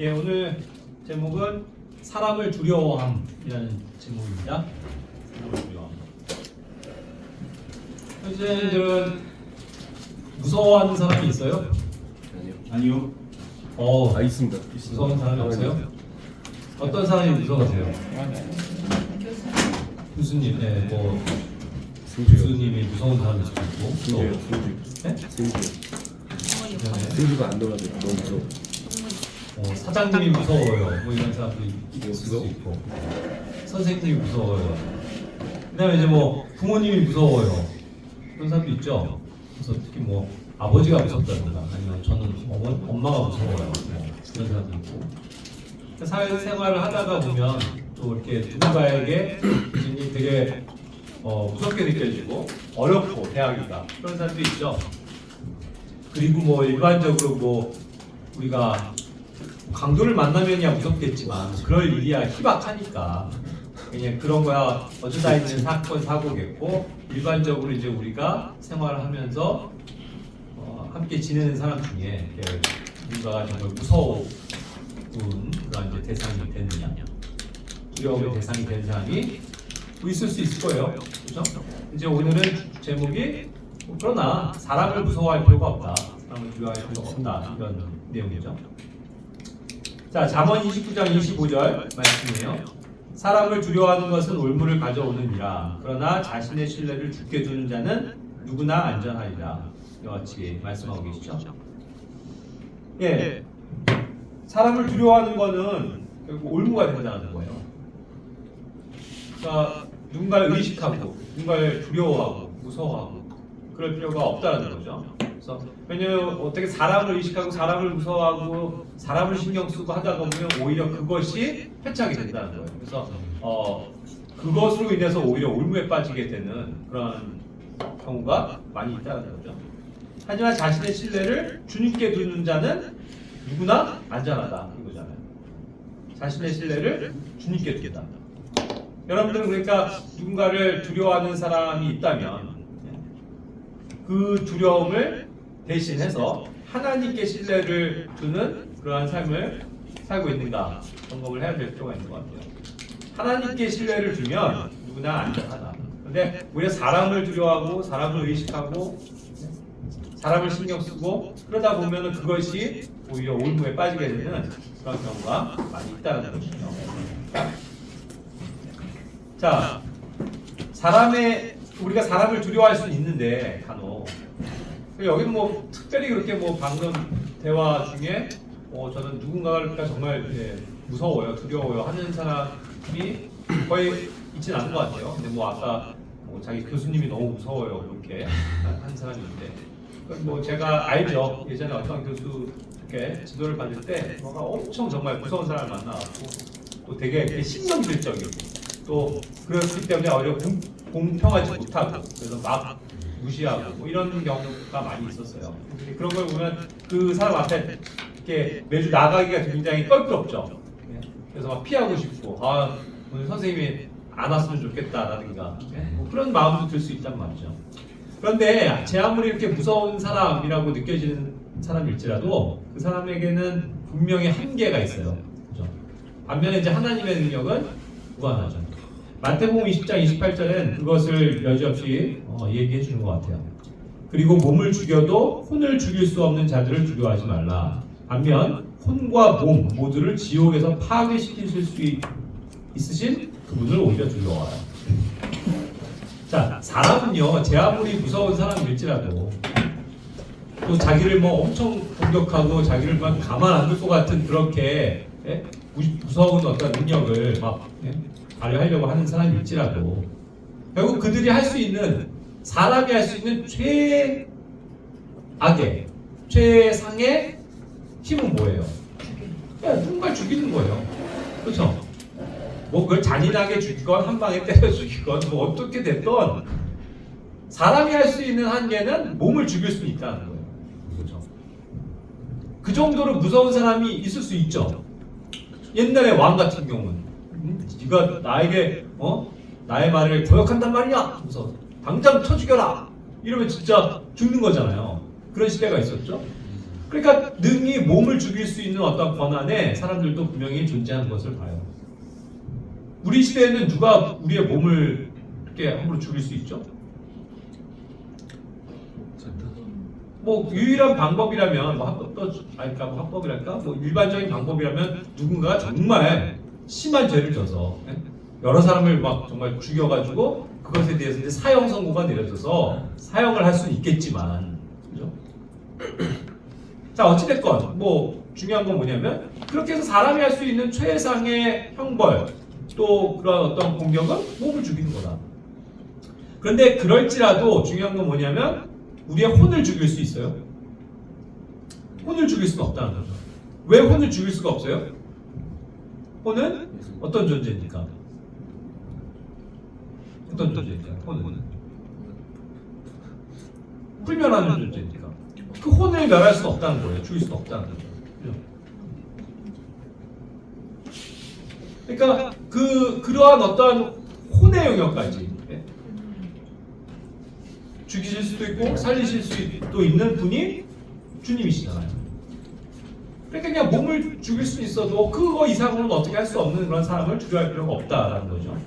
예, 오늘 제목은 사람을 두려워함이라는 제목입니다. 사람을 두려워함. 현재들은 무서워하는 사람이 있어요? 아니요. 있습니다. 무서운 사람이 없어요? 어떤 사람이 무서워하세요? 교수님, 네, 뭐 교수님이 무서운 사람일 수도 있고. 승주요. 네? 승주가 안 돌아가요. 너무 무서워. 사장님이 무서워요. 뭐 이런 사람도 있을 수 있고, 선생님이 무서워요. 그다음에 이제 뭐 부모님이 무서워요. 그런 사람도 있죠. 그래서 특히 뭐 아버지가 무섭다든가 아니면 저는 엄마가 무서워요. 뭐 그런 사람도 있고. 사회생활을 하다가 보면 또 이렇게 누군가에게 되게 무섭게 느껴지고 어렵고 대하기가 그런 사람도 있죠. 그리고 뭐 일반적으로 뭐 우리가 강도를 만나면야 무섭겠지만 그럴 일이야 희박하니까 그냥 그런 거야 어쩌다 있는 사건 사고겠고, 일반적으로 이제 우리가 생활을 하면서 함께 지내는 사람 중에 누군가가 정말 무서운 그런 이제 대상이 되느냐, 두려움의 대상이 되는 사람이 있을 수 있을 거예요. 그렇죠? 이제 오늘은 제목이 그러나 사람을 무서워할 필요가 없다, 사람을 두려워할 필요가 없다, 이런 내용이죠. 자, 잠언 29장 25절 말씀이에요. 사람을 두려워하는 것은 올무를 가져오느니라. 그러나 자신의 신뢰를 굳게 두는 자는 누구나 안전하리라. 이와 같이 말씀하고 계시죠. 예, 사람을 두려워하는 것은 결국 올무가 된다는 거예요. 그러니까 누군가를 의식하고 누군가를 두려워하고 무서워하고 그럴 필요가 없다는 거죠. 그래서 왜냐면 어떻게 사람을 의식하고 사람을 무서워하고 사람을 신경 쓰고 하다 보면 오히려 그것이 패착이 된다는 거예요. 그래서 그것으로 인해서 오히려 올무에 빠지게 되는 그런 경우가 많이 있다는 거죠. 하지만 자신의 신뢰를 주님께 두는 자는 누구나 안전하다 이거잖아요. 자신의 신뢰를 주님께 두겠다. 여러분들은 그러니까 누군가를 두려워하는 사람이 있다면 그 두려움을 대신해서 하나님께 신뢰를 두는 그러한 삶을 살고 있는가 점검을 해야 될 필요가 있는 것 같아요. 하나님께 신뢰를 두면 누구나 안전하다. 그런데 우리가 사람을 두려워하고 사람을 의식하고 사람을 신경 쓰고 그러다 보면 그것이 오히려 올무에 빠지게 되는 그런 경우가 많이 있다는 것이죠. 자, 우리가 사람을 두려워할 수는 있는데 간혹 여기는 뭐 특별히 그렇게 뭐 방금 대화 중에 저는 누군가가 정말 무서워요, 두려워요 하는 사람이 거의 있지는 않은 것 같아요. 근데 뭐 아까 자기 교수님이 너무 무서워요 이렇게 한 사람이 있는데, 뭐 제가 알죠. 예전에 어떤 교수께 지도를 받을 때 엄청 정말 무서운 사람을 만나갖고 또 되게 신경질적이고 또 그렇기 때문에 오히려 공평하지 못하고 그래서 막 무시하고 뭐 이런 경우가 많이 있었어요. 그런 걸 보면 그 사람 앞에 이렇게 매주 나가기가 굉장히 껄끄럽죠. 그래서 막 피하고 싶고 오늘 선생님이 안 왔으면 좋겠다라든가 뭐 그런 마음도 들 수 있단 말이죠. 그런데 제 아무리 이렇게 무서운 사람이라고 느껴지는 사람일지라도 그 사람에게는 분명히 한계가 있어요. 그렇죠? 반면에 이제 하나님의 능력은 무한하죠. 마태복음 20장 28절엔 그것을 여지없이 얘기해 주는 것 같아요. 그리고 몸을 죽여도 혼을 죽일 수 없는 자들을 두려워하지 말라. 반면 혼과 몸 모두를 지옥에서 파괴시키실 수 있으신 그분을 오히려 두려워하라. 자, 사람은요, 제 아무리 무서운 사람일지라도 또 자기를 뭐 엄청 공격하고 자기를 막 가만 안 둘 것 같은 그렇게 무서운 어떤 능력을 막 발휘하려고 하는 사람일지라도 결국 그들이 할 수 있는, 사람이 할 수 있는 최상의 힘은 뭐예요? 그냥 누군가를 죽이는 거예요. 그렇죠? 뭐 그걸 잔인하게 죽이건 한 방에 때려 죽이건 뭐 어떻게 됐건 사람이 할 수 있는 한계는 몸을 죽일 수 있다는 거예요. 그렇죠? 그 정도로 무서운 사람이 있을 수 있죠. 옛날에 왕 같은 경우는 네가 나에게 나의 말을 거역한단 말이야. 그래서 당장 쳐 죽여라. 이러면 진짜 죽는 거잖아요. 그런 시대가 있었죠. 그러니까 능히 몸을 죽일 수 있는 어떤 권한에 사람들도 분명히 존재하는 것을 봐요. 우리 시대에는 누가 우리의 몸을 이렇게 함부로 죽일 수 있죠? 뭐 유일한 방법이라면 뭐 합법이랄까 뭐 일반적인 방법이라면 누군가가 정말 심한 죄를 져서 여러 사람을 막 정말 죽여가지고 그것에 대해서 이제 사형 선고가 내려져서 사형을 할 수는 있겠지만, 그죠? 자, 어찌됐건 뭐 중요한 건 뭐냐면 그렇게 해서 사람이 할 수 있는 최상의 형벌 또 그런 어떤 공격은 몸을 죽이는 거다. 그런데 그럴지라도 중요한 건 뭐냐면 우리의 혼을 죽일 수 있어요? 혼을 죽일 수는 없다는 거죠. 왜 혼을 죽일 수가 없어요? 혼은 어떤 존재입니까? 어떤 존재입니까? 혼은 불멸하는 존재입니까? 그 혼을 멸할 수는 없다는 거예요. 죽일 수는 없다는 거죠. 그러니까 그러한 어떤 혼의 영역까지 죽이실 수도 있고 살리실 수도 있는 분이 주님이시잖아요. 그러니까 그냥 몸을 죽일 수 있어도 그거 이상으로는 어떻게 할 수 없는 그런 사람을 두려워할 필요가 없다라는 거죠.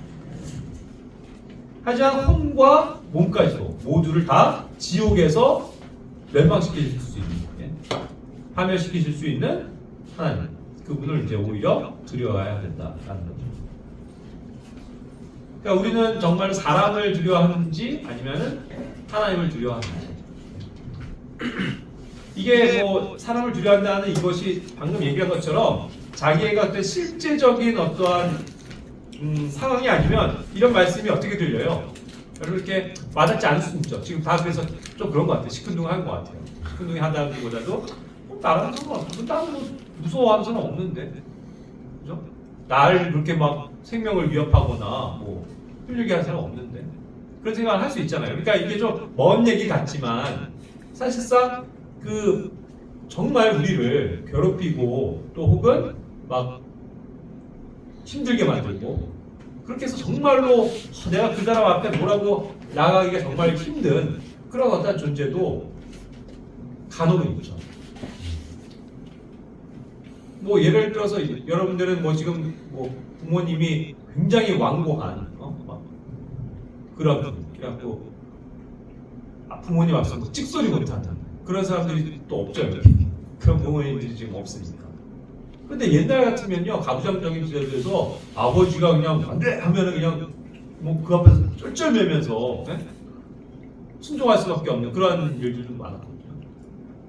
하지만 혼과 몸까지도 모두를 다 지옥에서 멸망시키실 수 있는, 파멸시키실 수 있는 하나님, 그분을 이제 오히려 두려워해야 된다라는 거죠. 그러니까 우리는 정말 사람을 두려워하는지 아니면은 하나님을 두려워하는지. 이게 뭐 사람을 두려워한다는 이것이 방금 얘기한 것처럼 자기의 어떤 실제적인 어떠한 상황이 아니면 이런 말씀이 어떻게 들려요? 여러분 이렇게 와닿지 않을 수 있죠. 지금 다 그래서 좀 그런 것 같아요. 시큰둥한 것 같아요. 시큰둥이 하다기보다도 나랑 상관없어. 나는 뭐 무서워하는 사람 없는데, 그죠? 나를 그렇게 막 생명을 위협하거나 뭐 힘들게 하는 사람 없는데 그런 생각을 할 수 있잖아요. 그러니까 이게 좀 먼 얘기 같지만 사실상 그 정말 우리를 괴롭히고 또 혹은 막 힘들게 만들고 그렇게 해서 정말로 내가 그 사람 앞에 뭐라고 나가기가 정말 힘든 그런 어떤 존재도 간혹은 있죠. 뭐 예를 들어서 여러분들은 뭐 지금 뭐 부모님이 굉장히 완고한 막 그런 분, 그래갖고 부모님 앞에서 뭐 찍소리 못하는 그런 사람들이 또 없죠. 여기. 그런 부모님들이 지금 없으니까. 근데 옛날 같으면요 가부장적인 시대에서 아버지가 그냥 안돼 하면은 그냥 뭐 그 앞에서 쩔쩔매면서 순종할 수밖에 없는 그런 일들도 많았거든요.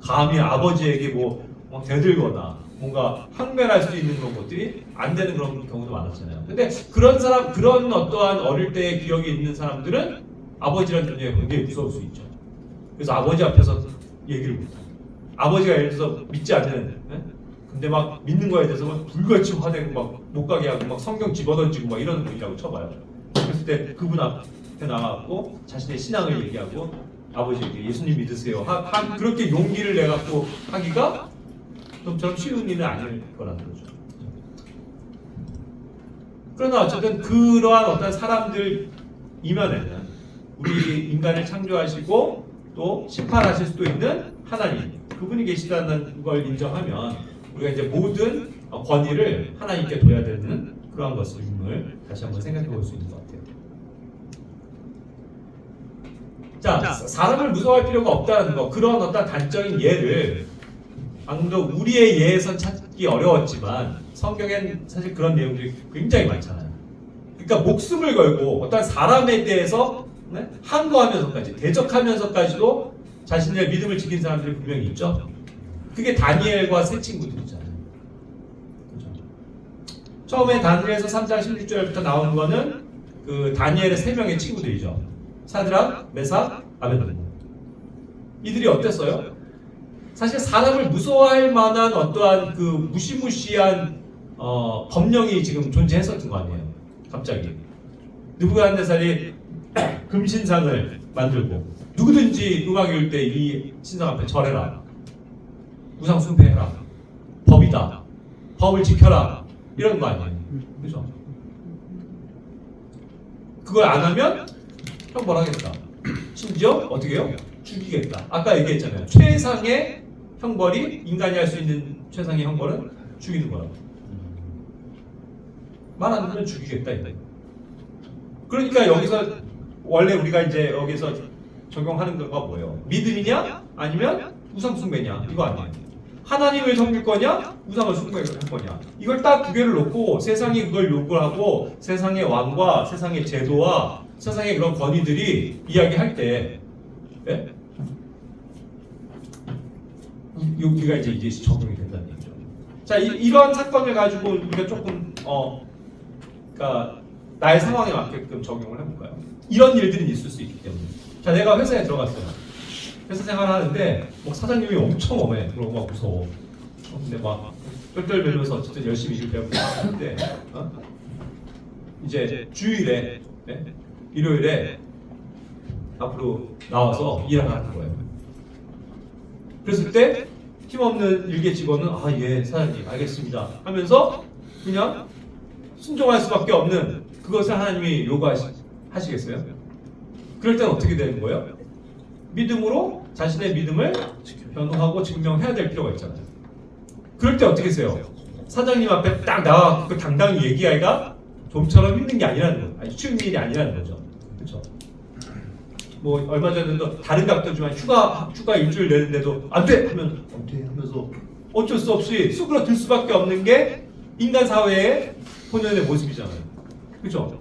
감히 아버지에게 뭐 대들거나 뭔가 항변할 수 있는 그런 것들이 안 되는 그런 경우도 많았잖아요. 근데 그런 사람, 그런 어떠한 어릴 때의 기억이 있는 사람들은 아버지라는 존재가 굉장히 무서울 수 있죠. 그래서 아버지 앞에서 얘기를 못하고 아버지가 예를 들어서 믿지 않는 근데 막 믿는 거에 대해서 막 불같이 화내고 막 못 가게 하고 막 성경 집어던지고 막 이러는 분이라고 쳐봐요. 그랬을 때 그분 앞에 나가고 자신의 신앙을 얘기하고 아버지에게 예수님 믿으세요. 그렇게 용기를 내갖고 하기가 좀처럼 쉬운 일은 아닐 거라는 거죠. 그러나 어쨌든 그러한 어떤 사람들 이면에는 우리 인간을 창조하시고 또 심판하실 수도 있는 하나님, 그분이 계시다는 걸 인정하면 우리가 이제 모든 권위를 하나님께 둬야 되는 그러한 것임을 다시 한번 생각해 볼 수 있는 것 같아요. 자, 사람을 무서워할 필요가 없다는 거, 그런 어떤 단적인 예를 방금도 우리의 예에선 찾기 어려웠지만 성경엔 사실 그런 내용들이 굉장히 많잖아요. 그러니까 목숨을 걸고 어떤 사람에 대해서 항거하면서까지 대적하면서까지도 자신의 믿음을 지킨 사람들이 분명히 있죠. 그게 다니엘과 세 친구들이잖아요. 그렇죠? 처음에 다니엘에서 3장 16절부터 나오는 거는 그 다니엘의 세 명의 친구들이죠. 사드락, 메삭, 아벳네고. 이들이 어땠어요? 사실 사람을 무서워할 만한 어떠한 그 무시무시한 법령이 지금 존재했었던 거 아니에요. 갑자기 느부갓네살이 금신상을 만들고 누구든지 음악 읽을 때 이 신상 앞에 절해라, 우상 숭배해라, 법이다, 법을 지켜라, 이런 거 아니에요. 그죠? 그걸 안 하면 형벌하겠다. 심지어 어떻게 해요? 죽이겠다. 아까 얘기했잖아요. 최상의 형벌이 인간이 할 수 있는 최상의 형벌은 죽이는 거라고. 말 안 듣면 죽이겠다 이거. 그러니까 여기서 원래 우리가 이제 여기서 적용하는 거가 뭐예요? 믿음이냐 아니면 우상 숭배냐 이거 아니에요. 하나님을 섬길 거냐 우상을 숭배할 거냐 이걸 딱 두 개를 놓고 세상이 그걸 요구하고 세상의 왕과 세상의 제도와 세상의 그런 권위들이 이야기할 때 예? 여기가 이제 적용이 된다는 얘기죠. 자, 이런 사건을 가지고 우리가 조금 그러니까 나의 상황에 맞게끔 적용을 해볼까요? 이런 일들이 있을 수 있기 때문에. 자, 내가 회사에 들어갔어요. 회사 생활을 하는데 사장님이 엄청 엄해. 그러고 막 무서워. 근데 막 쩔쩔매면서 어쨌든 열심히 일을 배우고 있는데 이제 주일에 네? 일요일에 앞으로 나와서 일을 하는 거예요. 그랬을 때 힘없는 일개 직원은 예 사장님 알겠습니다 하면서 그냥 순종할 수밖에 없는 그것을 하나님이 요구하시겠어요? 그럴 때는 어떻게 되는 거예요? 믿음으로 자신의 믿음을 변호하고 증명해야 될 필요가 있잖아요. 그럴 때 어떻게 해요? 사장님 앞에 딱 나와 그 당당히 얘기하기가 좀처럼 힘든 게 아니라는 거죠. 아니 쉬운 일이 아니라는 거죠. 그렇죠? 뭐 얼마 전에도 다른 각도지만 휴가 일주일 내는데도 안 돼! 하면 안 돼! 하면서 어쩔 수 없이 수그러들 수밖에 없는 게 인간 사회의 본연의 모습이잖아요. 그죠?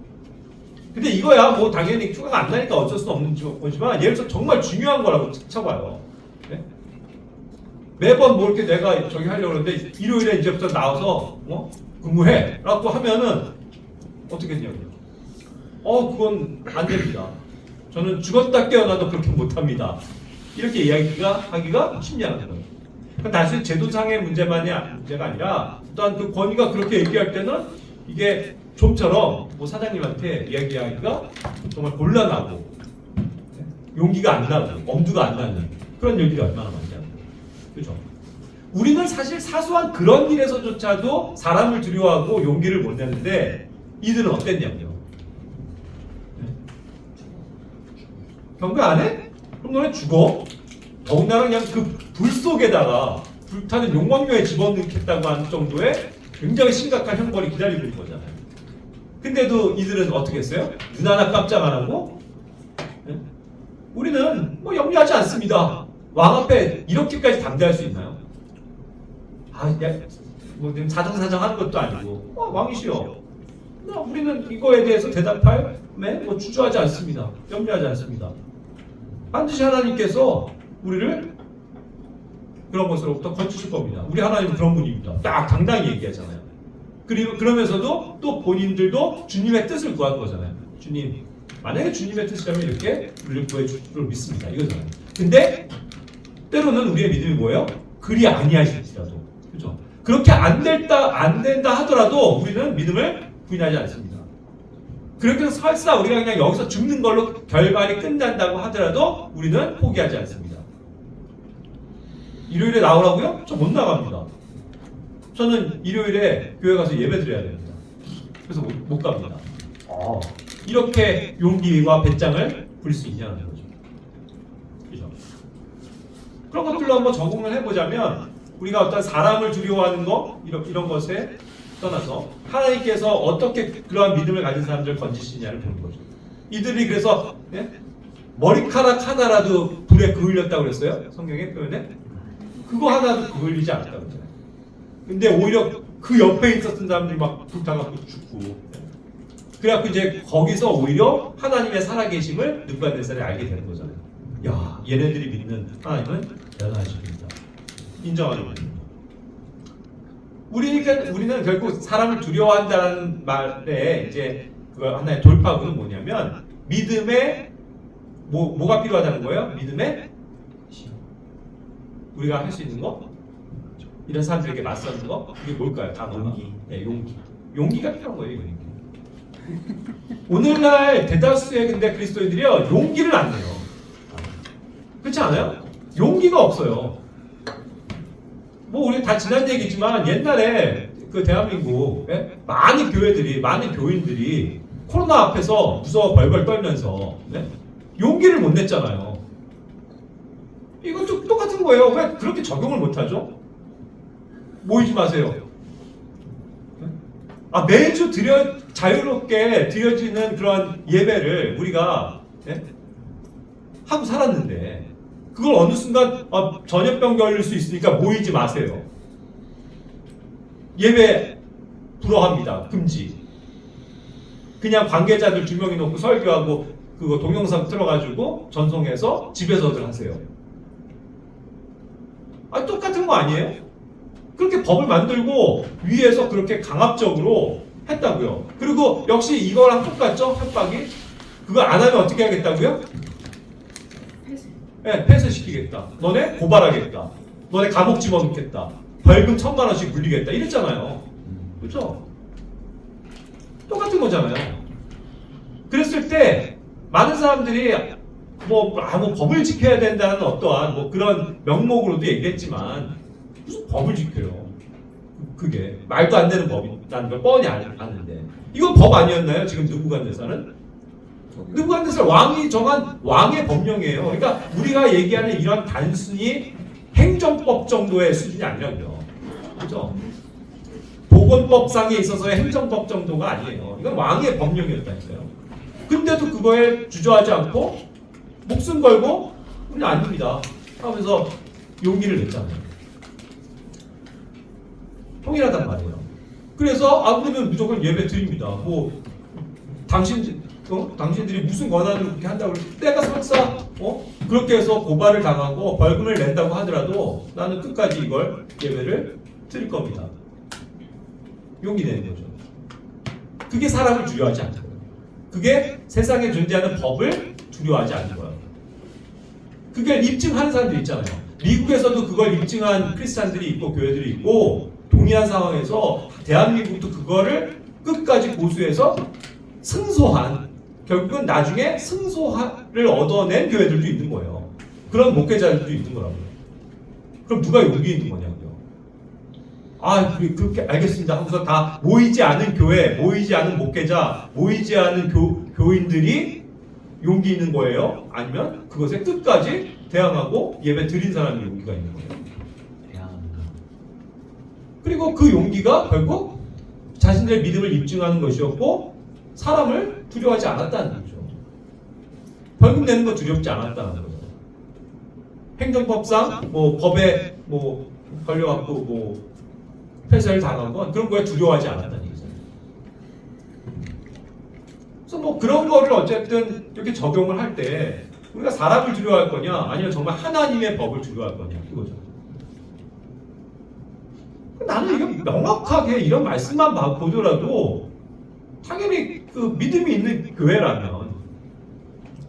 근데 이거야 뭐 당연히 휴가가 안 나니까 어쩔 수 없는 거지만 예를 들어서 정말 중요한 거라고 쳐봐요. 네? 매번 뭐 이렇게 내가 저기 하려고 하는데 일요일에 이제부터 나와서 근무해! 라고 하면은 어떻게 되냐고요? 그건 안 됩니다. 저는 죽었다 깨어나도 그렇게 못합니다. 이렇게 이야기하기가 쉽지 않은 거예요. 그러니까 단순히 제도상의 문제가 아니라 또한 그 권위가 그렇게 얘기할 때는 이게 좀처럼 뭐 사장님한테 이야기하기가 정말 곤란하고 용기가 안 나고 엄두가 안 나는 그런 일들이 얼마나 많냐고요. 그렇죠? 우리는 사실 사소한 그런 일에서조차도 사람을 두려워하고 용기를 못 내는데 이들은 어땠냐고요. 경배 안 해? 그럼 너네 죽어. 더군다나 그냥 그 불 속에다가 불타는 용광로에 집어넣겠다고 하는 정도의 굉장히 심각한 형벌이 기다리고 있는 거잖아요. 근데도 이들은 어떻게 했어요? 눈 하나 깜짝 안 하고 네? 우리는 뭐 염려하지 않습니다. 왕 앞에 이렇게까지 담대할 수 있나요? 뭐 사정사정 하는 것도 아니고 왕이시여 우리는 이거에 대해서 대답할 뭐 주저하지 않습니다. 염려하지 않습니다. 반드시 하나님께서 우리를 그런 것으로부터 건지실 겁니다. 우리 하나님은 그런 분입니다. 딱 당당히 얘기하잖아요. 그리고 그러면서도 또 본인들도 주님의 뜻을 구한 거잖아요. 주님, 만약에 주님의 뜻이라면 이렇게 우리를 구해줄 줄 믿습니다. 이거잖아요. 근데 때로는 우리의 믿음이 뭐예요? 그리 아니하실지라도, 그렇죠? 그렇게 안 된다 하더라도 우리는 믿음을 부인하지 않습니다. 그렇게 해서 설사 우리가 그냥 여기서 죽는 걸로 결말이 끝난다고 하더라도 우리는 포기하지 않습니다. 일요일에 나오라고요? 저 못 나갑니다. 저는 일요일에 교회 가서 예배 드려야 됩니다. 그래서 못 갑니다. 이렇게 용기와 배짱을 부릴 수 있냐는 거죠. 그렇죠? 그런 것들로 한번 적응을 해보자면 우리가 어떤 사람을 두려워하는 거 이런 것에 떠나서 하나님께서 어떻게 그러한 믿음을 가진 사람들을 건지시냐를 보는 거죠. 이들이 그래서 머리카락 하나라도 불에 그을렸다고 그랬어요? 성경에 표현에? 그거 하나도 그을리지 않았다고 그랬잖아요. 근데 오히려 그 옆에 있었던 사람들이 막 불타갖고 죽고 그래갖고 이제 거기서 오히려 하나님의 살아계심을 느부갓네살이 알게 되는 거잖아요. 야, 얘네들이 믿는 하나님은 대단하신 분이다. 인정하는 분입니다. 우리는 결국 사람을 두려워한다는 말에 이제 그 하나의 돌파구는 뭐냐면 믿음에 뭐가 필요하다는 거예요? 믿음에 우리가 할 수 있는 거? 이런 사람들에게 맞서는 거? 이게 뭘까요? 용기. 네, 용기가 필요한 거예요. 용기. 오늘날 대다수의 근데 그리스도인들이요 용기를 안 내요. 그렇지 않아요? 용기가 없어요. 뭐 우리 다 지난 얘기지만 옛날에 그 대한민국 많은 교회들이 많은 교인들이 코로나 앞에서 무서워 벌벌 떨면서 용기를 못 냈잖아요. 이것도 똑같은 거예요. 왜 그렇게 적용을 못하죠? 모이지 마세요. 매주 자유롭게 드려지는 그런 예배를 우리가 하고 살았는데 그걸 어느 순간 전염병 걸릴 수 있으니까 모이지 마세요. 예배 불허합니다. 금지. 그냥 관계자들 2명이 놓고 설교하고 그거 동영상 틀어가지고 전송해서 집에서들 하세요. 똑같은 거 아니에요? 그렇게 법을 만들고 위에서 그렇게 강압적으로 했다고요. 그리고 역시 이거랑 똑같죠? 협박이? 그거 안 하면 어떻게 하겠다고요? 폐쇄시키겠다. 너네 고발하겠다. 너네 감옥 집어넣겠다. 벌금 1,000만 원씩 물리겠다. 이랬잖아요. 그렇죠? 똑같은 거잖아요. 그랬을 때 많은 사람들이 뭐 법을 지켜야 된다는 어떠한 뭐 그런 명목으로도 얘기했지만 무슨 법을 지켜요? 그게 말도 안 되는 법이라는 걸 뻔히 아는데 이건 법 아니었나요? 지금 느부갓네살은? 느부갓네살 왕이 정한 왕의 법령이에요. 그러니까 우리가 얘기하는 이런 단순히 행정법 정도의 수준이 아니라고요. 그렇죠? 보건법상에 있어서의 행정법 정도가 아니에요. 이건 왕의 법령이었다니까요. 근데도 그거에 주저하지 않고 목숨 걸고 우리는 아닙니다 하면서 용기를 냈잖아요. 통일하단 말이에요. 그래서 우리는 무조건 예배 드립니다. 뭐 당신들이 무슨 권한으로 그렇게 한다고 내가 설사 그렇게 해서 고발을 당하고 벌금을 낸다고 하더라도 나는 끝까지 이걸 예배를 드릴 겁니다. 용기 내는 거죠. 그게 사람을 두려워하지 않는 거예요. 그게 세상에 존재하는 법을 두려워하지 않는 거예요. 그걸 입증하는 사람들이 있잖아요. 미국에서도 그걸 입증한 크리스찬들이 있고 교회들이 있고 동일한 상황에서 대한민국도 그거를 끝까지 고수해서 승소한 결국은 나중에 승소를 얻어낸 교회들도 있는 거예요. 그런 목회자들도 있는 거라고요. 그럼 누가 용기 있는 거냐고요. 그렇게 알겠습니다 하고서 다 모이지 않은 교회, 모이지 않은 목회자, 모이지 않은 교인들이 용기 있는 거예요? 아니면 그것에 끝까지 대항하고 예배 드린 사람이 용기가 있는 거예요? 대항한다. 그리고 그 용기가 결국 자신들의 믿음을 입증하는 것이었고 사람을 두려워하지 않았다는 거죠. 벌금 내는 거 두렵지 않았다는 거죠. 행정법상 법에 걸려갖고 폐쇄를 당한 건 그런 거에 두려워하지 않았다는 얘기잖아요. 그래서 그런 거를 어쨌든 이렇게 적용을 할 때 우리가 사람을 두려워할 거냐 아니면 정말 하나님의 법을 두려워할 거냐 이거죠. 나는 이거 명확하게 이런 말씀만 보더라도 당연히 그 믿음이 있는 교회라면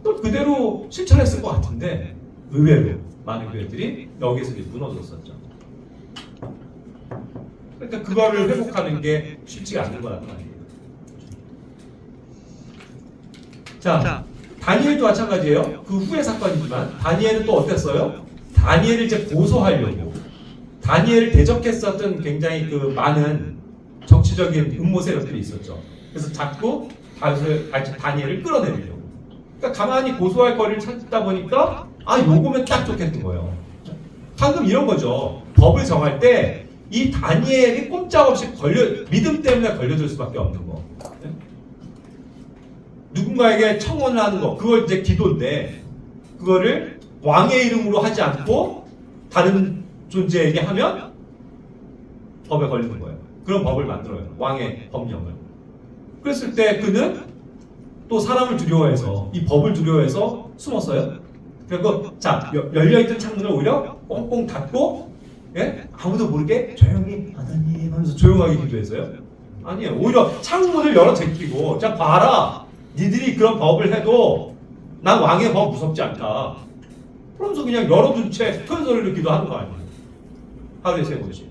또 그대로 실천했을 것 같은데 의외로 많은 교회들이 여기서 무너졌었죠. 그러니까 그거를 회복하는 게 쉽지가 않은 거란 말이에요. 자, 다니엘도 마찬가지예요. 그 후의 사건이지만 다니엘은 또 어땠어요? 다니엘을 이제 고소하려고 다니엘을 대적했었던 굉장히 그 많은 정치적인 음모 세력들이 있었죠. 그래서 자꾸 다니엘을 끌어내리려고. 그러니까 가만히 고소할 거리를 찾다 보니까 요거면 딱 좋겠는 거예요. 방금 이런 거죠. 법을 정할 때 이 다니엘이 꼼짝없이 믿음 때문에 걸려들 수밖에 없는 거. 누군가에게 청원을 하는 거, 그걸 이제 기도인데 그거를 왕의 이름으로 하지 않고 다른 존재에게 하면 법에 걸리는 거예요. 그런 법을 만들어요. 왕의 법령을. 그랬을 때 그는 또 사람을 두려워해서 이 법을 두려워해서 숨었어요. 그리고 열려있던 창문을 오히려 꽁꽁 닫고 아무도 모르게 조용히 하나님 하면서 조용하게 기도했어요. 아니에요. 오히려 창문을 열어 제끼고 자 봐라. 니들이 그런 법을 해도 난 왕의 법 무섭지 않다. 그러면서 그냥 열어둔 채 큰 소리로 기도하는 거 아니에요. 하루에 3번씩.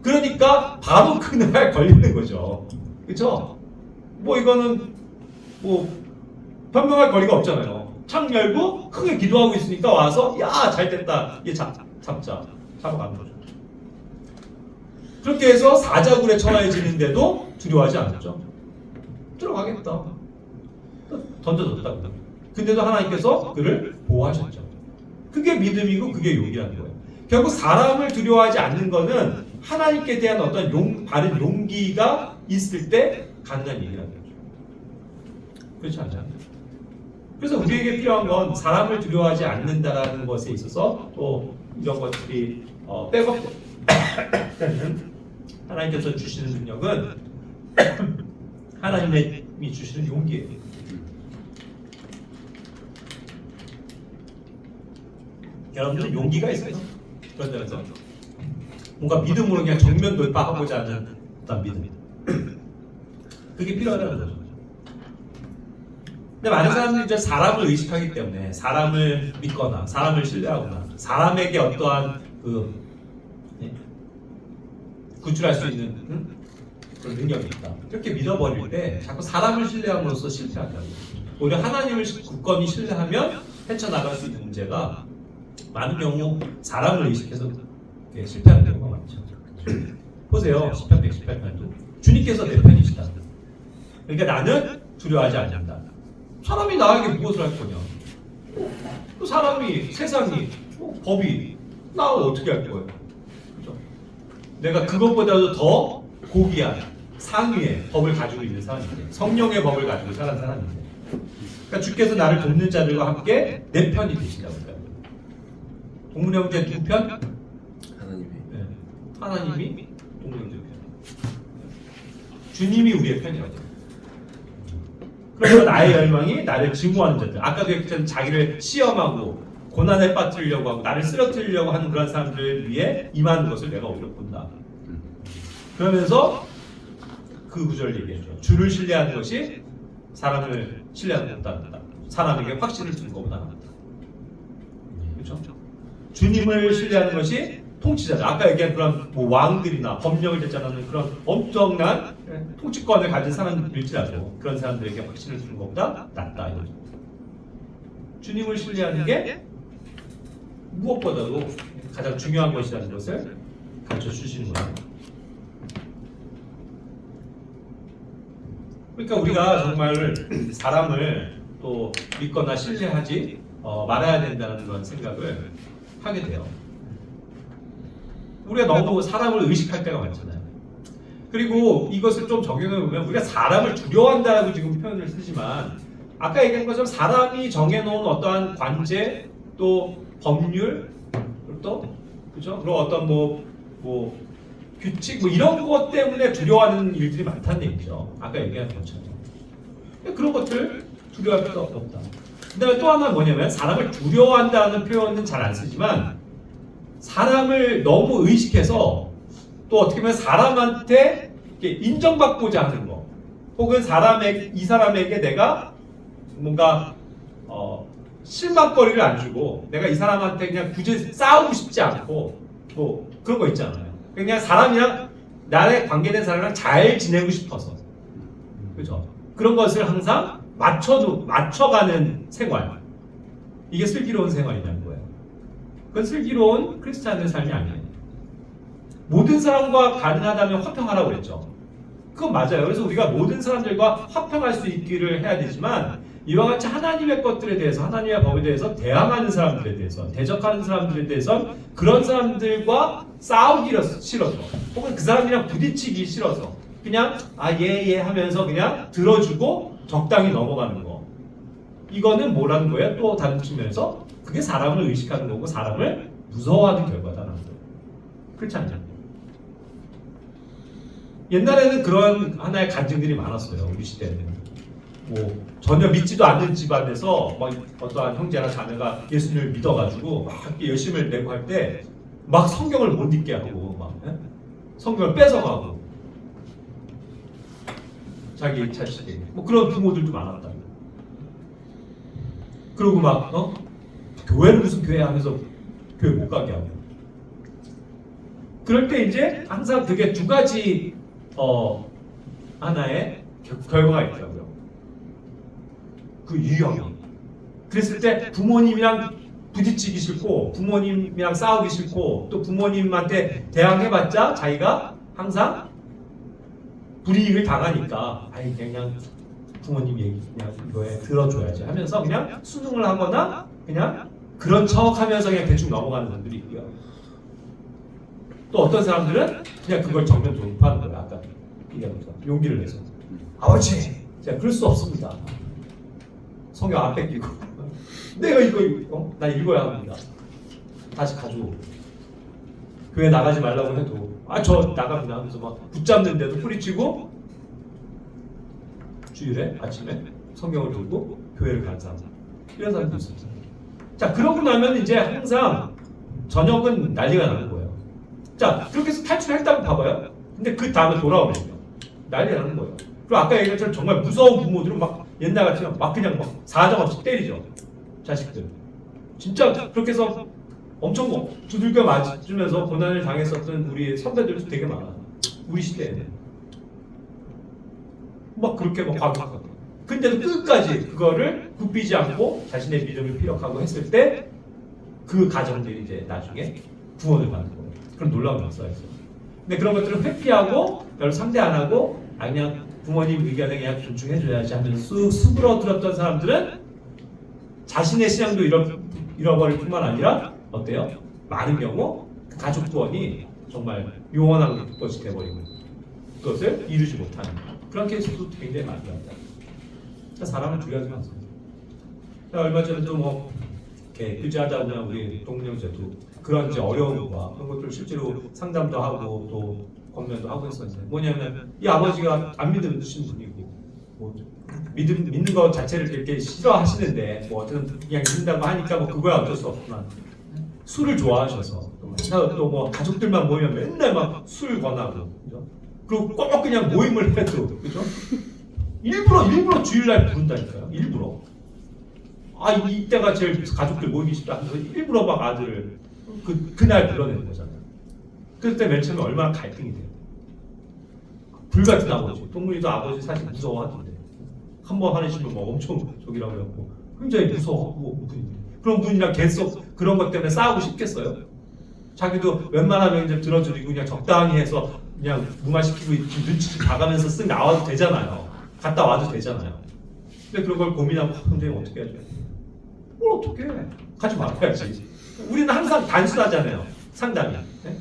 그러니까 바로 그날 걸리는 거죠. 그렇죠? 이거는 변명할 거리가 없잖아요. 창 열고 크게 기도하고 있으니까 와서 잘 됐다. 얘 잡자. 잡아가는 거죠. 그렇게 해서 사자굴에 처해지는데도 두려워하지 않았죠. 들어가겠다. 던져졌다고. 근데도 하나님께서 그를 보호하셨죠. 그게 믿음이고 그게 용기라는 거예요. 결국 사람을 두려워하지 않는 거는 하나님께 대한 어떤 바른 용기가 있을 때 가능한 얘기라는 거죠. 그렇지 않나요? 그래서 우리에게 필요한 건 사람을 두려워하지 않는다라는 것에 있어서 또 이런 것들이 백업되는 하나님께서 주시는 능력은 하나님이 주시는 용기예요. 여러분들은 용기가 있어요. 그런 데서 뭔가 믿음으로 그냥 정면 돌파하고자 하는 어떤 믿음. 그게 필요하다는 거죠. 근데 많은 사람들이 이제 사람을 의식하기 때문에 사람을 믿거나 사람을 신뢰하거나 사람에게 어떠한 구출할 수 있는 그런 능력이 있다. 그렇게 믿어버릴 때 자꾸 사람을 신뢰함으로써 실패한다고. 오히려 하나님을 굳건히 신뢰하면 헤쳐나갈 수 있는 문제가 많은 경우 사람을 의식해서 실패하는 경우가 많죠. 보세요. 10편 118편도 주님께서 내 편이시다. 그러니까 나는 두려워하지 않는다. 사람이 나에게 무엇을 할 거냐? 또 사람이, 세상이, 법이 나를 어떻게 할 거예요? 그렇죠? 내가 그것보다도 더 고귀한 상위의 법을 가지고 있는 사람인데, 성령의 법을 가지고 사는 사람인데, 그러니까 주께서 나를 돕는 자들과 함께 내 편이 되신다고 할까요? 동문의 형제 두 편? 하나님이. 네. 하나님이 동문의 형제 편. 주님이 우리의 편이라고. 그래서 나의 열망이 나를 증오하는 자들, 아까도 얘기했지만 자기를 시험하고 고난에 빠뜨리려고 하고 나를 쓰러뜨리려고 하는 그런 사람들을 위해 임하는 것을 내가 오히려 본다. 그러면서 그 구절을 얘기해줘. 주를 신뢰하는 것이 사람을 신뢰하는 것보다 낫다. 사람에게 확신을 주는 것보다 낫다. 그렇죠? 주님을 신뢰하는 것이 통치자들. 아까 얘기한 그런 뭐 왕들이나 법령을 제정하는 그런 엄청난 통치권을 가진 사람일지라도 그런 사람들에게 확신을 주는 것보다 낫다 이거죠. 주님을 신뢰하는 게 무엇보다도 가장 중요한 것이라는 것을 가르쳐 주시는 거예요. 그러니까 우리가 정말 사람을 또 믿거나 신뢰하지 말아야 된다는 그런 생각을 하게 돼요. 우리가 너무 사람을 의식할 때가 많잖아요. 그리고 이것을 좀 적용해 보면 우리가 사람을 두려워한다라고 지금 표현을 쓰지만 아까 얘기한 것처럼 사람이 정해놓은 어떠한 관제 또 법률 또 그죠? 그리고 어떤 뭐 규칙 뭐 이런 것 때문에 두려워하는 일들이 많다는 얘기죠. 아까 얘기한 것처럼 그런 것들 두려워할 필요 없다. 그다음에 또 하나 뭐냐면 사람을 두려워한다는 표현은 잘 안 쓰지만 사람을 너무 의식해서 또 어떻게 보면 사람한테 인정받고자 하는 거 혹은 이 사람에게 내가 뭔가 실망거리를 안 주고 내가 이 사람한테 그냥 굳이 싸우고 싶지 않고 뭐 그런 거 있잖아요. 그냥 사람이랑 나의 관계된 사람이랑 잘 지내고 싶어서 그죠? 그런 것을 항상 맞춰가는 생활 이게 슬기로운 생활이냐는 거예요. 그건 슬기로운 크리스찬의 삶이 아니에요. 모든 사람과 가능하다면 화평하라고 그랬죠. 그건 맞아요. 그래서 우리가 모든 사람들과 화평할 수 있기를 해야 되지만 이와 같이 하나님의 것들에 대해서 하나님의 법에 대해서 대항하는 사람들에 대해서 대적하는 사람들에 대해서 그런 사람들과 싸우기 싫어서 혹은 그 사람이랑 부딪히기 싫어서 그냥 예 하면서 그냥 들어주고 적당히 넘어가는 거 이거는 뭐라는 거예요? 또 다른 측면에서 그게 사람을 의식하는 거고 사람을 무서워하는 결과다라는 거예요. 그렇지 않죠? 옛날에는 그런 하나의 간증들이 많았어요. 우리 시대에는 뭐 전혀 믿지도 않는 집안에서 막 어떠한 형제나 자매가 예수님을 믿어가지고 막 열심을 내고 할 때 막 성경을 못 읽게 하고 막 성경을 뺏어가고 자기 자식에게 뭐 그런 부모들도 많았다. 그리고 막 교회는 무슨 교회야 하면서 교회 못 가게 하고 그럴 때 이제 항상 그게 두 가지 하나의 결과가 있더라고요. 그 유형이. 그랬을 때 부모님이랑 부딪히기 싫고 부모님이랑 싸우기 싫고 또 부모님한테 대항해봤자 자기가 항상 불이익을 당하니까 그냥 부모님 얘기 그냥 이거에 들어줘야지 하면서 그냥 순응을 하거나 그냥 그런 척하면서 그냥 대충 넘어가는 사람들이 있고요. 또 어떤 사람들은 그냥 그걸 정면 돌파하는 거예요. 아까 얘기한 것처럼 용기를 내서 아버지 제가 그럴 수 없습니다. 성경 안 뺏기고 내가 이거 나 읽어야 합니다. 다시 가지고 교회 나가지 말라고 해도 저 나갑니다 하면서 막 붙잡는데도 뿌리치고 주일에 아침에 성경을 들고 교회를 가는 사람 이런 사람도 있었어요. 자 그러고 나면 이제 항상 저녁은 난리가 나는 거예요. 자 그렇게 해서 탈출했다고 봐봐요. 근데 그 다음에 돌아오면요 난리가 나는 거예요. 그리고 아까 얘기한 것처럼 정말 무서운 부모들은 막 옛날 같으면 막 그냥 막 사정없이 때리죠 자식들. 진짜 그렇게 해서 엄청 두들겨 맞으면서 고난을 당했었던 우리 선배들도 되게 많아. 우리 시대에는 막 그렇게 막 과격하고. 근데도 끝까지 그거를 굽히지 않고 자신의 믿음을 피력하고 했을 때 그 가정들이 이제 나중에 구원을 받는 거예요. 그런 놀라운 역사였어요. 근데 그런 것들을 회피하고 별로 상대 안 하고 그냥 부모님 의견에 그냥 존중해줘야지 하면서 쑥 수그러들었던 사람들은 자신의 신앙도 잃어버릴 뿐만 아니라 어때요? 많은 경우 그 가족 구원이 정말 요원한 것이 돼버리고 그것을 이루지 못하는 그런 케이스도 굉장히 많이 나옵니다. 사람을 두려워하지 마세요. 얼마 전에도 뭐 이렇게 의지하다 보면 우리 동료제도 그런 이제 어려움과 그런 것들 실제로 상담도 하고 또 권면도 하고 했었는데 뭐냐면 이 아버지가 안 믿으신 분이고 뭐 믿는 것 자체를 이렇게 싫어하시는데 뭐 어쨌든 그냥 믿는다고 하니까 뭐 그거야 어쩔 수 없지만 술을 좋아하셔서 또 뭐 가족들만 모이면 맨날 막 술 권하고 그죠? 그리고 꼭 그냥 모임을 해도 그죠? 일부러 주일날 부른다니까요. 일부러. 이때가 제일 가족들 모이기 쉽다 하면서 일부러 막 아들을 그날 불러내는 거잖아요. 그때 맨 처음에 얼마나 갈등이 돼요. 불같은 아버지. 동문이도 아버지 사실 무서워하던데 한번 화내시면 뭐 엄청 저기라고 해갖고 굉장히 무서워하고 그런 분이랑 계속 그런 것 때문에 싸우고 싶겠어요? 자기도 웬만하면 이제 들어주고 그냥 적당히 해서 그냥 무마시키고 눈치 좀 봐가면서 쓱 나와도 되잖아요. 갔다 와도 되잖아요. 근데 그런 걸 고민하고 선생님 어떻게 해야죠? 뭘 어떻게 해? 가지 말아야지. 우리는 항상 단순하잖아요. 상담이. 네?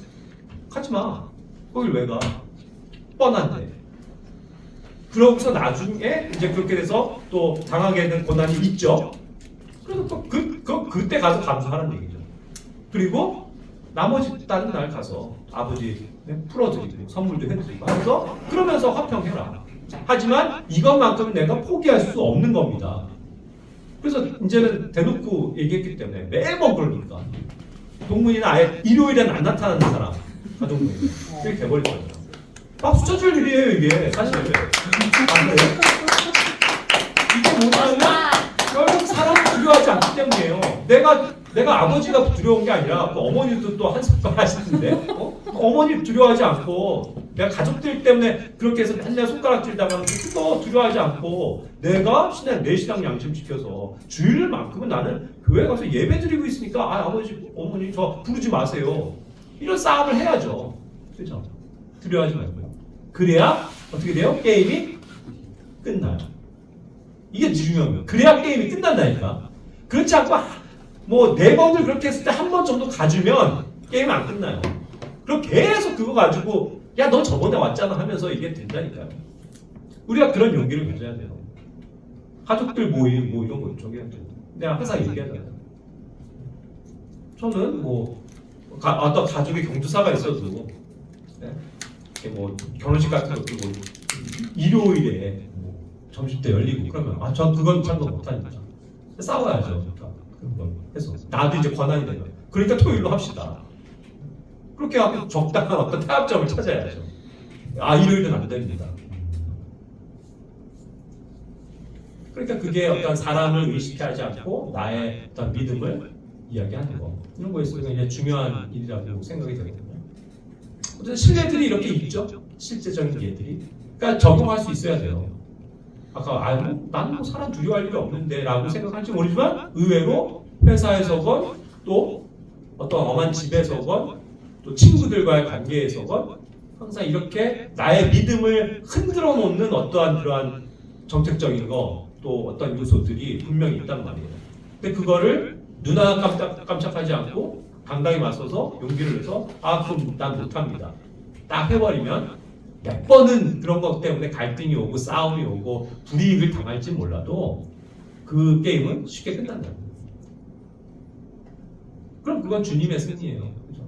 가지 마. 거길 왜 가? 뻔한데. 그러고서 나중에 이제 그렇게 돼서 또 당하게 된 고난이 있죠. 그래서 또 그때 가서 감수하는 얘기죠. 그리고 나머지 다른 날 가서 아버지 풀어드리고 선물도 해드리고 하면서 그러면서 화평해라. 하지만 이것만큼은 내가 포기할 수 없는 겁니다. 그래서 이제는 대놓고 얘기했기 때문에 매번 그러니까 동문이는 아예 일요일엔 안 나타나는 사람 가동문이 그렇게 돼버리잖아요. 박수 쳐줄 일이에요 이게 사실. 이게 뭐냐면 결국 사람을 두려워하지 않기 때문이에요. 내가 아버지가 두려운 게 아니라 어머니도 또 한숨만 하시는데 어머니 두려워하지 않고 내가 가족들 때문에 그렇게 해서 맨날 손가락질 당하는 그거 두려워하지 않고 내가 내 신앙 양심 지켜서 주일만큼은 나는 교회 가서 예배 드리고 있으니까 아버지 어머니 저 부르지 마세요. 이런 싸움을 해야죠. 그렇죠? 두려워하지 말고요. 그래야 어떻게 돼요? 게임이 끝나요. 이게 중요한 거예요. 그래야 게임이 끝난다니까. 그렇지 않고 뭐 4번을 그렇게 했을 때 한 번 정도 가주면 게임 안 끝나요. 그럼 계속 그거 가지고 야 너 저번에 왔잖아 하면서 이게 된다니까요. 우리가 그런 용기를 가져야 돼요. 가족들 모임 뭐 이런 거 저기 해야 돼요. 내가 항상 얘기하잖아요. 저는 뭐 어떤 가족의 경조사가 있어도 네? 뭐 결혼식 같은 것도 뭐 일요일에 뭐 점심때 열리고 그러면 전 그건 참고 못하니까 싸워야죠. 그런 걸 해서 나도 이제 권한이 되면 그러니까 토요일로 합시다. 그렇게 하고 적당한 어떤 타협점을 찾아야죠. 일요일은 안 됩니다. 그러니까 그게 어떤 사람을 의식하지 않고 나의 어떤 믿음을 이야기하는 거 이런 거에 있어서 굉장히 중요한 일이라고 생각이 되거든요. 어쨌든 신뢰들이 이렇게 있죠. 실제적인 예들이. 그러니까 적용할 수 있어야 돼요. 아까 나는 뭐 사람 두려워할 일이 없는데 라고 생각할지 모르지만 의외로 회사에서건 또 어떤 엄한 집에서건 또 친구들과의 관계에서건 항상 이렇게 나의 믿음을 흔들어 놓는 어떠한 그러한 정책적인 거 또 어떤 요소들이 분명히 있단 말이에요. 근데 그거를 눈 하나 깜짝하지 않고 당당히 맞서서 용기를 내서 그럼 난 못합니다. 딱 해버리면 몇 번은 그런 것 때문에 갈등이 오고 싸움이 오고 불이익을 당할지 몰라도 그 게임은 쉽게 끝난다. 그럼 그건 주님의 승리예요. 그죠?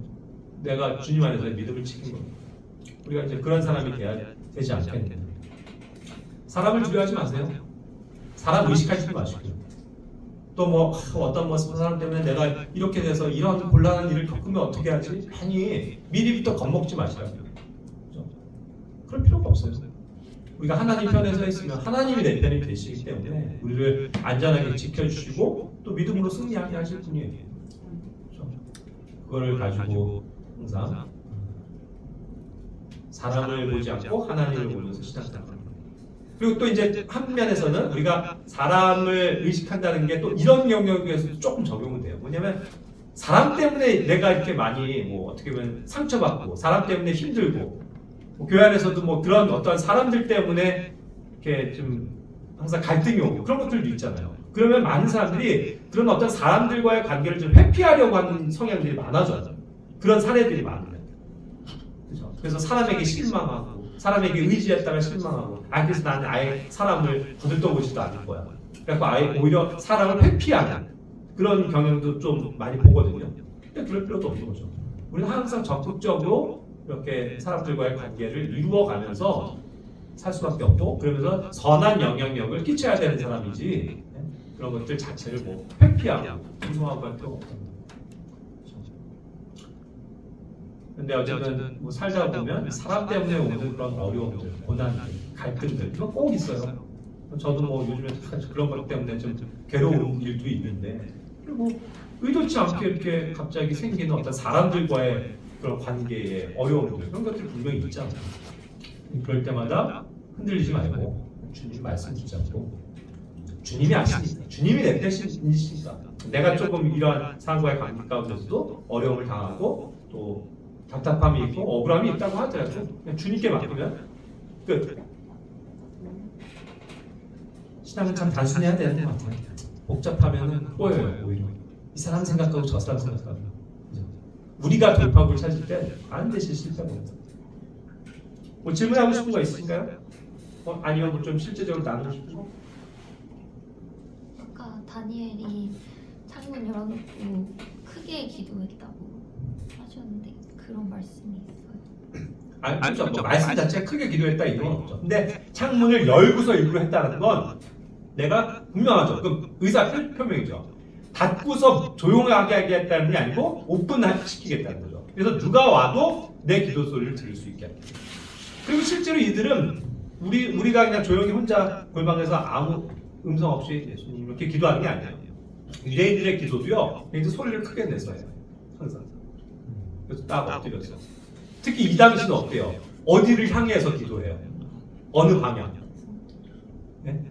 내가 주님 안에서의 믿음을 지킨 겁니다. 우리가 이제 그런 사람이 돼야 되지 않겠느냐. 사람을 두려워하지 마세요. 사람 의식하지 마시고요. 또 뭐 어떤 뭐 사람 때문에 내가 이렇게 돼서 이런 곤란한 일을 겪으면 어떻게 하지? 아니 미리부터 겁먹지 마시라고요. 그렇죠? 그럴 필요가 없어요. 우리가 하나님 편에 서 있으면 하나님이 내 편이 되시기 때문에 우리를 안전하게 지켜주시고 또 믿음으로 승리하게 하실 분이에요. 그렇죠? 그거를 가지고 항상 사람을 보지 않고 하나님을 보면서 신앙생활합니다. 그리고 또 이제 한 면에서는 우리가 사람을 의식한다는 게 또 이런 영역에서도 조금 적용은 돼요. 뭐냐면 사람 때문에 내가 이렇게 많이 뭐 어떻게 보면 상처받고 사람 때문에 힘들고 뭐 교회 안에서도 뭐 그런 어떤 사람들 때문에 이렇게 좀 항상 갈등이 오고 그런 것들도 있잖아요. 그러면 많은 사람들이 그런 어떤 사람들과의 관계를 좀 회피하려고 하는 성향들이 많아져요. 그런 사례들이 많아요. 그렇죠? 그래서 사람에게 실망하고 사람에게 의지했다가 실망하고 그래서 나는 아예 사람을 거들떠보지도 않을 거야. 그래서 아예 오히려 사람을 회피하는 그런 경향도 좀 많이 보거든요. 근데 그럴 필요도 없는 거죠. 우리는 항상 적극적으로 이렇게 사람들과의 관계를 이루어가면서 살 수밖에 없고 그러면서 선한 영향력을 끼쳐야 되는 사람이지 그런 것들 자체를 뭐 회피하고 이동하고 할 필요가 없습니다. 근데 어쨌든 뭐 살다 보면 사람 때문에 오는 그런 어려움들, 고난들, 갈등들 이거 꼭 있어요. 저도 뭐 요즘에 그런 것 때문에 좀 괴로운 일도 있는데 그리고 의도치 않게 이렇게 갑자기 생기는 어떤 사람들과의 그런 관계의 어려움들 그런 것들 분명히 있잖아요. 그럴 때마다 흔들리지 말고 주님 말씀 붙잡고 주님이 아시니까 주님이 내 편이시니까 내가 조금 이러한 사람과의 관계 가운데서도 어려움을 당하고 또 답답함이 있고 억울함이 있다고 하더라도 그냥 주님께 맡기면 끝. 신앙은 참 단순해야 되는 것 같아요. 복잡하면은 꼬여요 오히려. 이 사람 생각하고 저 사람 생각하고 우리가 돌파구를 찾을 때 반드시 실패합니다. 뭐 질문하고 싶은 거 있으신가요? 아니면 뭐 좀 실제적으로 나누고 싶은 거? 아까 다니엘이 창문 열어놓고 크게 기도했다고 하셨는데 그런 말씀이 있어요? 그렇죠. 뭐 말씀 자체가 크게 기도했다 이건 없죠. 근데 창문을 열고서 일부러 했다는 건 내가 분명하죠. 그 의사 표명이죠. 닫고서 조용하게 하게 했다는 게 아니고 오픈시키겠다는 거죠. 그래서 누가 와도 내 기도 소리를 들을 수 있게 합니다. 그리고 실제로 이들은 우리가 그냥 조용히 혼자 골방에서 아무 음성 없이 예수님 이렇게 기도하는 게 아니에요. 유대인들의 기도도요. 굉장히 소리를 크게 내서 해요. 항상. 그래서 딱 엎드렸어요. 특히 이 당시는 어때요? 어디를 향해서 기도해요? 어느 방향? 네?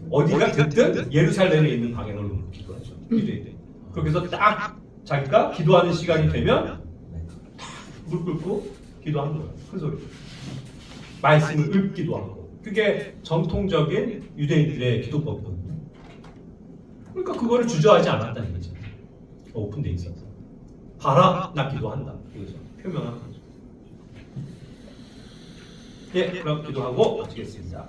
어디가 됐든 예루살렘에 있는 방향으로 기도하죠. 유대인들. 그래서 딱 자기가 기도하는 시간이 되면 딱 무릎 꿇고 기도하는 거예요. 큰 소리로. 말씀을 읊기도 하고. 그게 정통적인 유대인들의 기도법이거든요. 그러니까 그거를 주저하지 않았다는 거죠. 오픈돼 있어서. 봐라, 나 기도한다. 이거죠. 표명하는 거죠. 예, 그럼 기도하고 마치겠습니다.